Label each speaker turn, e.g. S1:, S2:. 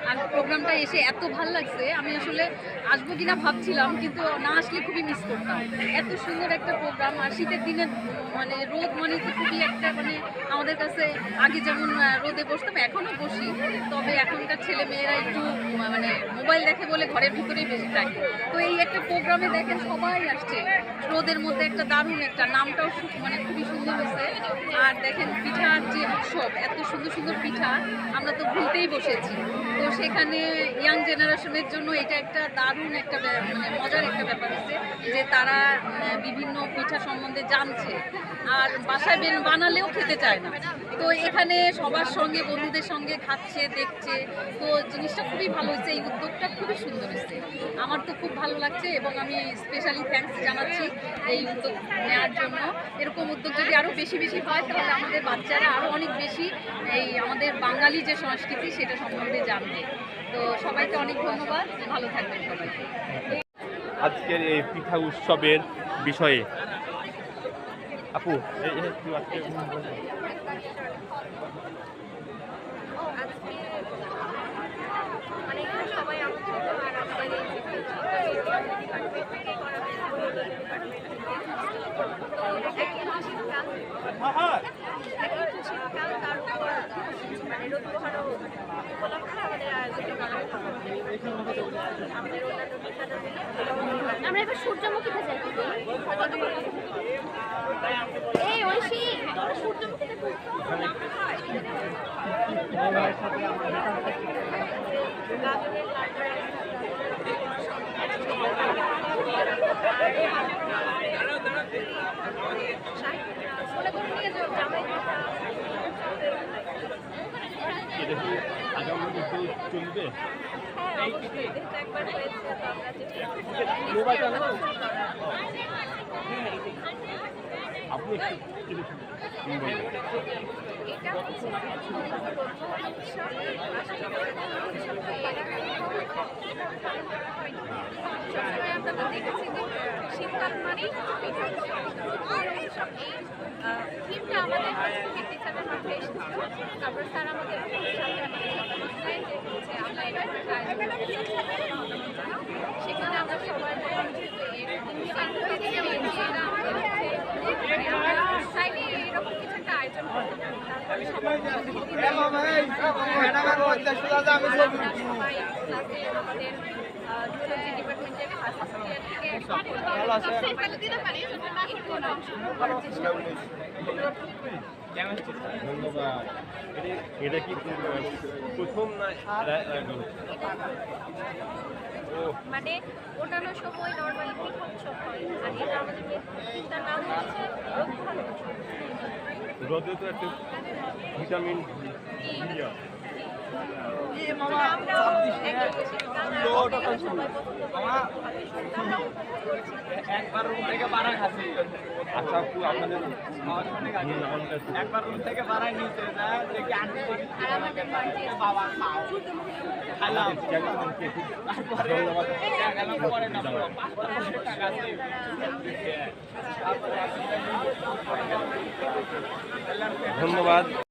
S1: আর প্রোগ্রামটা এসে এত ভালো লাগছে, আমি আসলে আসবো কিনা ভাবছিলাম, কিন্তু না আসলে খুবই মিস করতাম। এত সুন্দর একটা প্রোগ্রাম, আর শীতের দিনে মানে রোদ মানে তো খুবই একটা মানে আমাদের কাছে আগে যেমন রোদে বসতাম, এখনও বসি, তবে এখনকার ছেলে মেয়েরা একটু মানে মোবাইল দেখে বলে ঘরের ভিতরেই বেশি থাকে। তো এই একটা প্রোগ্রামে দেখেন সবাই আসছে রোদের মধ্যে, একটা দারুণ একটা নামটাও মানে খুবই সুন্দর হয়েছে। আর দেখেন পিঠার যে উৎসব, এত সুন্দর সুন্দর পিঠা, আমরা তো ভুলতেই বসেছি। তো সেখানে ইয়াং জেনারেশনের জন্য এটা একটা দারুণ একটা মানে মজার একটা ব্যাপার হচ্ছে যে তারা বিভিন্ন পিঠা সম্বন্ধে জানছে, আর বাসায় বানালেও খেতে চায় না। তো এখানে সবার সঙ্গে বন্ধুদের সঙ্গে খাচ্ছে, দেখছে, তো জিনিসটা খুবই ভালো হয়েছে। এই উদ্যোগটা খুবই সুন্দর হয়েছে, আমার তো খুব ভালো লাগছে এবং আমি স্পেশালি থ্যাঙ্কস জানাচ্ছি এই উদ্যোগ নেওয়ার জন্য। এরকম উদ্যোগ যদি আরও বেশি বেশি হয় তাহলে আমাদের বাচ্চারা আরও অনেক বেশি এই আমাদের বাঙালি যে সংস্কৃতি সেটা সম্বন্ধে জানবে। তো সবাইকে অনেক ধন্যবাদ, ভালো থাকবেন সবাই।
S2: আজকের এই পিঠা উৎসবের বিষয়ে আপু একটু আজকে
S3: মানে সবাই আমন্ত্রিত, আর আমাদের এই ডিপার্টমেন্ট থেকে করা হয়েছে, শীতকাল, শীতকাল, তার উপর মানে রোদ পোহানো উপলক্ষে আমাদের আয়োজন করা হয়েছে। আমাদের অন্যান্য পিঠাটা আমরা এবার সূর্যমুখীতে যাই, এই ঐশী সূর্যমুখীতে
S2: চলবে।
S3: একবার হয়েছে,
S2: আপনি
S3: এটা হচ্ছে সবসময় আমরা তো দেখেছি যে শীতকাল মানেই থিমটা আমাদের হচ্ছে টিচারের মাথায় এসেছিল। তারপর স্যার আমাদের আমরা সেখানে আমরা সবাই চাইলে এরকম কিছু একটা আয়োজন করতে পারি। সবাই ক্লাসে আমাদের জুলজি ডিপার্টমেন্টের
S2: ধন্যবাদ। এটা কি প্রথম না
S3: মানে অন্যান্য সময় নর্মালি পিঠা উৎসব হয়, আর এটা আমাদের পিঠার নাম হচ্ছে
S2: রোদে তো একটা ভিটামিন
S4: একবার রুম থেকে বাড়া খাচ্ছি।
S2: আচ্ছা আপু আপনাদের
S4: একবার রুম থেকে বাড়াই নিতে যায় দেখি আন্টি বাবা খাও খাইলাম। তারপরে না টাকা
S2: ধন্যবাদ।